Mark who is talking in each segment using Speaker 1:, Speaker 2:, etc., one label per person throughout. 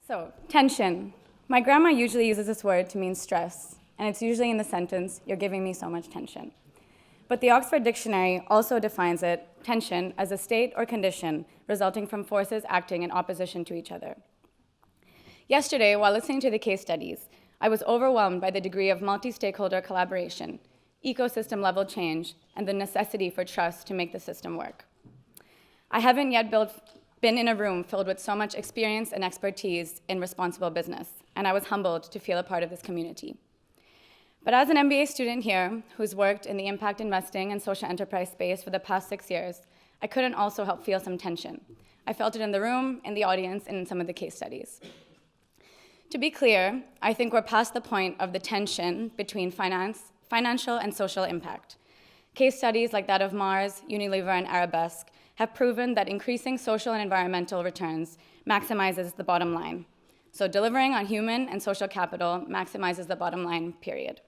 Speaker 1: So, tension. My grandma usually uses this word to mean stress, and it's usually in the sentence, "You're giving me so much tension." But the Oxford Dictionary also defines tension, as a state or condition resulting from forces acting in opposition to each other. Yesterday, while listening to the case studies, I was overwhelmed by the degree of multi-stakeholder collaboration, ecosystem-level change, and the necessity for trust to make the system work. I haven't yet been in a room filled with so much experience and expertise in responsible business, and I was humbled to feel a part of this community. But as an MBA student here, who's worked in the impact investing and social enterprise space for the past 6 years, I couldn't also help feel some tension. I felt it in the room, in the audience, and in some of the case studies. To be clear, I think we're past the point of the tension between financial and social impact. Case studies like that of Mars, Unilever, and Arabesque have proven that increasing social and environmental returns maximizes the bottom line. So delivering on human and social capital maximizes the bottom line, period.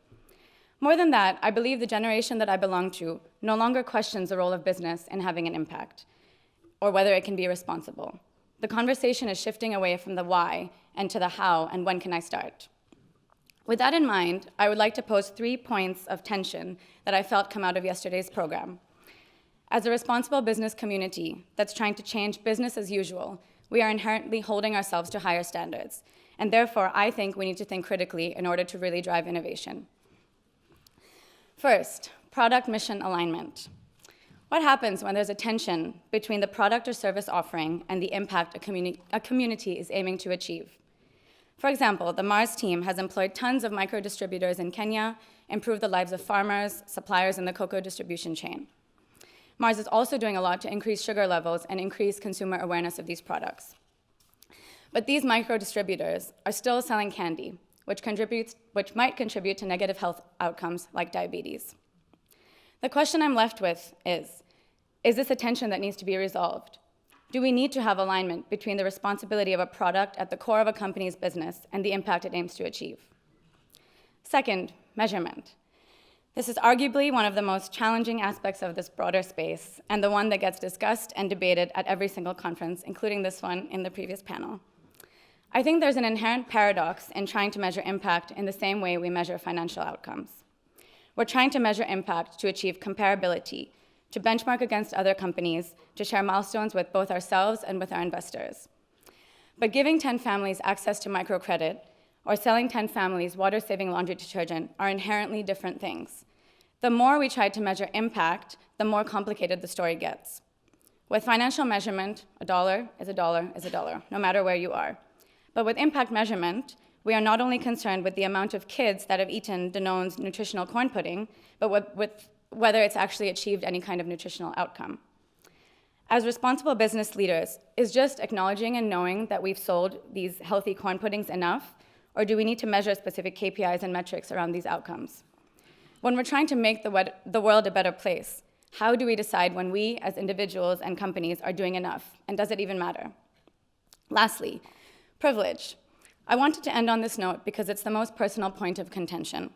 Speaker 1: More than that, I believe the generation that I belong to no longer questions the role of business in having an impact, or whether it can be responsible. The conversation is shifting away from the why and to the how and when can I start. With that in mind, I would like to pose 3 points of tension that I felt come out of yesterday's program. As a responsible business community that's trying to change business as usual, we are inherently holding ourselves to higher standards, and therefore I think we need to think critically in order to really drive innovation. First, product mission alignment. What happens when there's a tension between the product or service offering and the impact a community is aiming to achieve? For example, the Mars team has employed tons of micro-distributors in Kenya, improved the lives of farmers, suppliers in the cocoa distribution chain. Mars is also doing a lot to increase sugar levels and increase consumer awareness of these products. But these micro-distributors are still selling candy, which might contribute to negative health outcomes like diabetes. The question I'm left with is this a tension that needs to be resolved? Do we need to have alignment between the responsibility of a product at the core of a company's business and the impact it aims to achieve? Second, measurement. This is arguably one of the most challenging aspects of this broader space, and the one that gets discussed and debated at every single conference, including this one in the previous panel. I think there's an inherent paradox in trying to measure impact in the same way we measure financial outcomes. We're trying to measure impact to achieve comparability, to benchmark against other companies, to share milestones with both ourselves and with our investors. But giving 10 families access to microcredit or selling 10 families water-saving laundry detergent are inherently different things. The more we try to measure impact, the more complicated the story gets. With financial measurement, a dollar is a dollar is a dollar, no matter where you are. But with impact measurement, we are not only concerned with the amount of kids that have eaten Danone's nutritional corn pudding, but with whether it's actually achieved any kind of nutritional outcome. As responsible business leaders, is just acknowledging and knowing that we've sold these healthy corn puddings enough, or do we need to measure specific KPIs and metrics around these outcomes? When we're trying to make the world a better place, how do we decide when we, as individuals and companies, are doing enough, and does it even matter? Lastly, privilege. I wanted to end on this note because it's the most personal point of contention.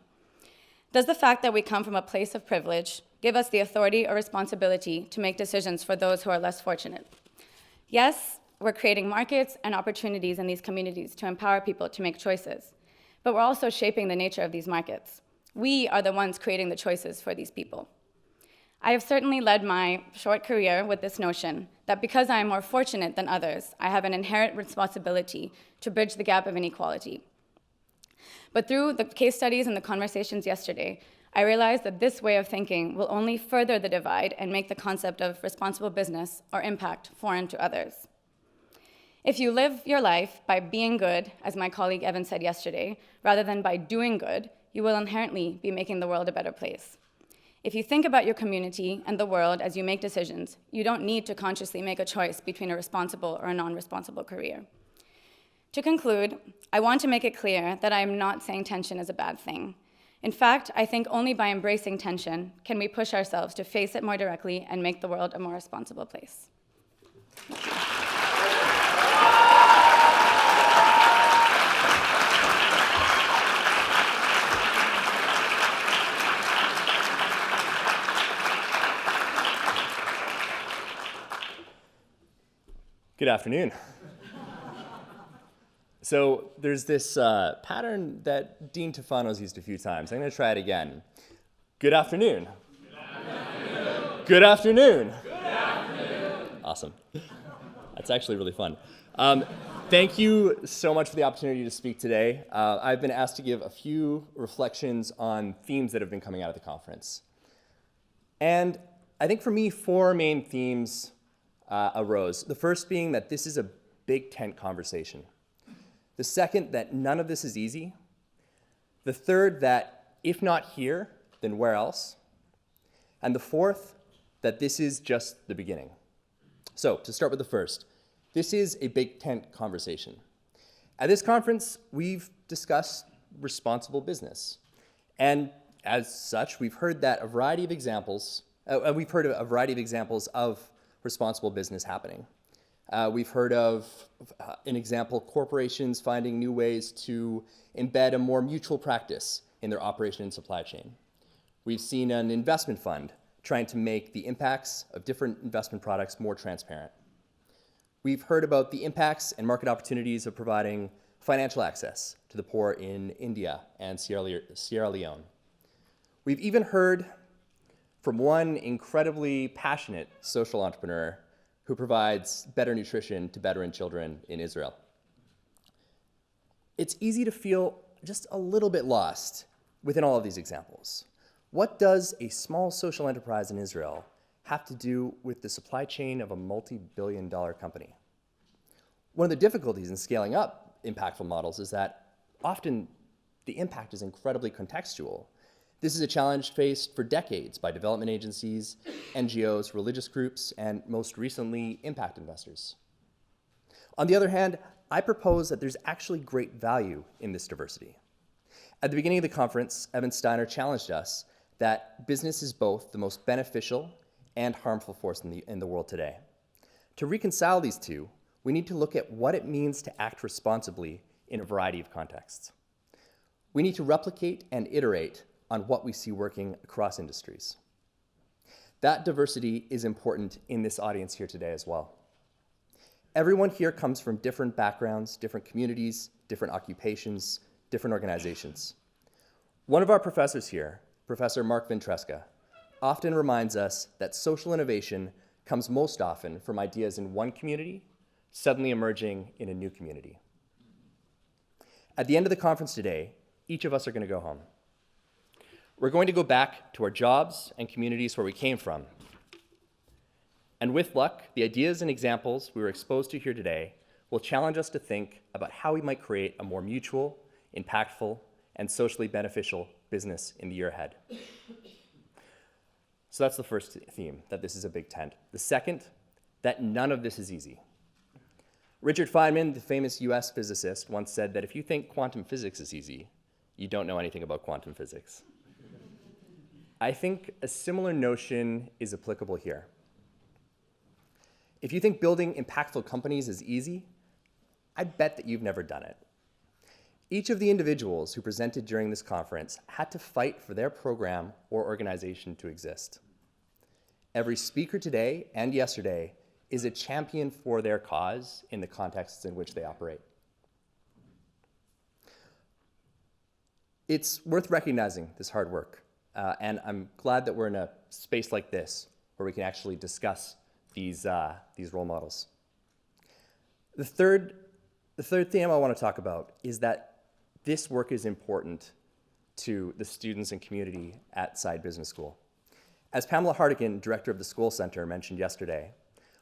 Speaker 1: Does the fact that we come from a place of privilege give us the authority or responsibility to make decisions for those who are less fortunate? Yes, we're creating markets and opportunities in these communities to empower people to make choices, but we're also shaping the nature of these markets. We are the ones creating the choices for these people. I have certainly led my short career with this notion that because I am more fortunate than others, I have an inherent responsibility to bridge the gap of inequality. But through the case studies and the conversations yesterday, I realized that this way of thinking will only further the divide and make the concept of responsible business or impact foreign to others. If you live your life by being good, as my colleague Evan said yesterday, rather than by doing good, you will inherently be making the world a better place. If you think about your community and the world as you make decisions, you don't need to consciously make a choice between a responsible or a non-responsible career. To conclude, I want to make it clear that I am not saying tension is a bad thing. In fact, I think only by embracing tension can we push ourselves to face it more directly and make the world a more responsible place.
Speaker 2: Good afternoon. So there's this pattern that Dean Tufano's used a few times. I'm going to try it again. Good afternoon. Good afternoon. Good afternoon. Good afternoon. Awesome. That's actually really fun. Thank you so much for the opportunity to speak today. I've been asked to give a few reflections on themes that have been coming out of the conference. And I think for me, four main themes arose. The first being that this is a big tent conversation. The second, that none of this is easy. The third, that if not here, then where else? And the fourth, that this is just the beginning. So to start with the first, this is a big tent conversation. At this conference, we've discussed responsible business. And as such, we've heard a variety of examples of responsible business happening. We've heard of an example, corporations finding new ways to embed a more mutual practice in their operation and supply chain. We've seen an investment fund trying to make the impacts of different investment products more transparent. We've heard about the impacts and market opportunities of providing financial access to the poor in India and Sierra Leone. We've even heard from one incredibly passionate social entrepreneur who provides better nutrition to veteran children in Israel. It's easy to feel just a little bit lost within all of these examples. What does a small social enterprise in Israel have to do with the supply chain of a multi-billion-dollar company? One of the difficulties in scaling up impactful models is that often the impact is incredibly contextual. This is a challenge faced for decades by development agencies, NGOs, religious groups, and most recently, impact investors. On the other hand, I propose that there's actually great value in this diversity. At the beginning of the conference, Evan Steiner challenged us that business is both the most beneficial and harmful force in the world today. To reconcile these two, we need to look at what it means to act responsibly in a variety of contexts. We need to replicate and iterate on what we see working across industries. That diversity is important in this audience here today as well. Everyone here comes from different backgrounds, different communities, different occupations, different organizations. One of our professors here, Professor Mark Ventresca, often reminds us that social innovation comes most often from ideas in one community suddenly emerging in a new community. At the end of the conference today, each of us are going to go home. We're going to go back to our jobs and communities where we came from. And with luck, the ideas and examples we were exposed to here today will challenge us to think about how we might create a more mutual, impactful, and socially beneficial business in the year ahead. So that's the first theme, that this is a big tent. The second, that none of this is easy. Richard Feynman, the famous US physicist, once said that if you think quantum physics is easy, you don't know anything about quantum physics. I think a similar notion is applicable here. If you think building impactful companies is easy, I bet that you've never done it. Each of the individuals who presented during this conference had to fight for their program or organization to exist. Every speaker today and yesterday is a champion for their cause in the contexts in which they operate. It's worth recognizing this hard work. And I'm glad that we're in a space like this where we can actually discuss these role models. The third theme I want to talk about is that this work is important to the students and community at Saïd Business School. As Pamela Hartigan, director of the School Center, mentioned yesterday,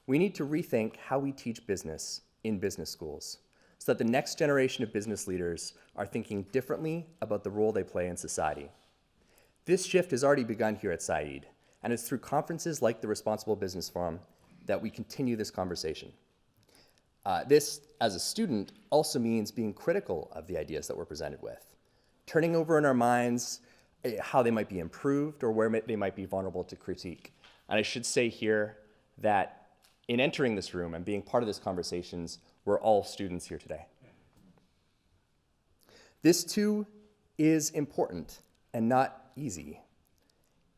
Speaker 2: we need to rethink how we teach business in business schools so that the next generation of business leaders are thinking differently about the role they play in society. This shift has already begun here at Saïd, and it's through conferences like the Responsible Business Forum that we continue this conversation. This, as a student, also means being critical of the ideas that we're presented with, turning over in our minds how they might be improved or where they might be vulnerable to critique. And I should say here that in entering this room and being part of this conversations, we're all students here today. This too is important and not easy.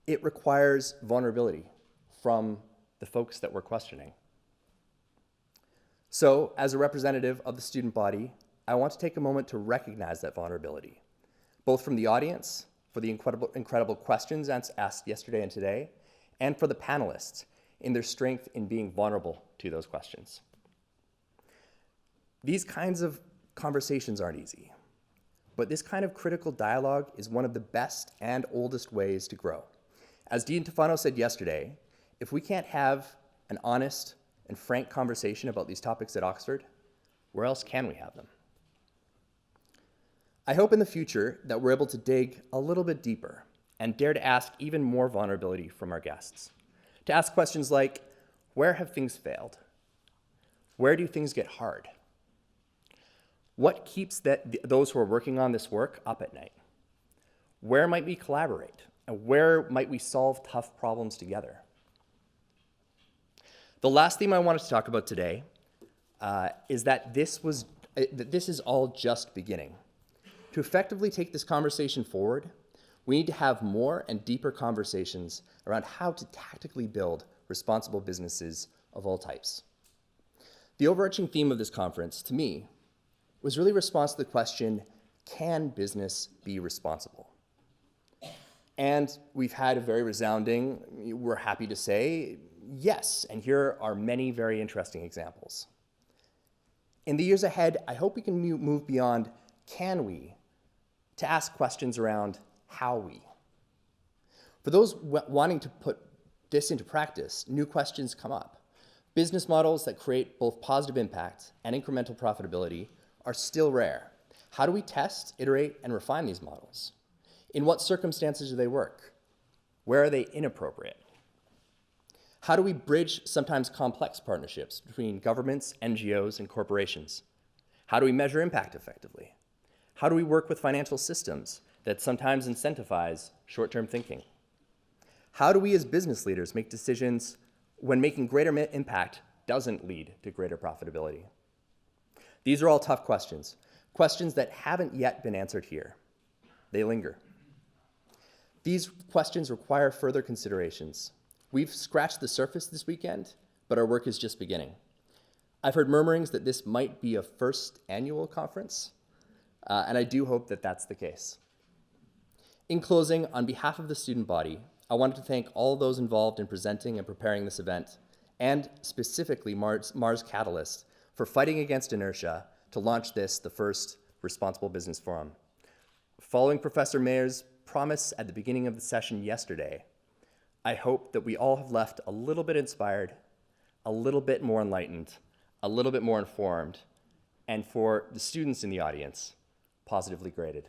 Speaker 2: It requires vulnerability from the folks that we're questioning. So, as a representative of the student body, I want to take a moment to recognize that vulnerability, both from the audience, for the incredible questions asked yesterday and today, and for the panelists in their strength in being vulnerable to those questions. These kinds of conversations aren't easy, but this kind of critical dialogue is one of the best and oldest ways to grow. As Dean Tufano said yesterday, if we can't have an honest and frank conversation about these topics at Oxford, where else can we have them? I hope in the future that we're able to dig a little bit deeper and dare to ask even more vulnerability from our guests. To ask questions like, where have things failed? Where do things get hard? What keeps those who are working on this work up at night? Where might we collaborate? And where might we solve tough problems together? The last theme I wanted to talk about today is that this is all just beginning. To effectively take this conversation forward, we need to have more and deeper conversations around how to tactically build responsible businesses of all types. The overarching theme of this conference, to me, was really a response to the question, can business be responsible? And we've had a very resounding, we're happy to say, yes, and here are many very interesting examples. In the years ahead, I hope we can move beyond can we, to ask questions around how we. For those wanting to put this into practice, new questions come up. Business models that create both positive impact and incremental profitability are still rare. How do we test, iterate, and refine these models? In what circumstances do they work? Where are they inappropriate? How do we bridge sometimes complex partnerships between governments, NGOs, and corporations? How do we measure impact effectively? How do we work with financial systems that sometimes incentivize short-term thinking? How do we as business leaders make decisions when making greater impact doesn't lead to greater profitability? These are all tough questions, questions that haven't yet been answered here. They linger. These questions require further considerations. We've scratched the surface this weekend, but our work is just beginning. I've heard murmurings that this might be a first annual conference, and I do hope that that's the case. In closing, on behalf of the student body, I wanted to thank all those involved in presenting and preparing this event, and specifically Mars Catalyst, for fighting against inertia to launch this, the first Responsible Business Forum. Following Professor Mayer's promise at the beginning of the session yesterday, I hope that we all have left a little bit inspired, a little bit more enlightened, a little bit more informed, and for the students in the audience, positively graded.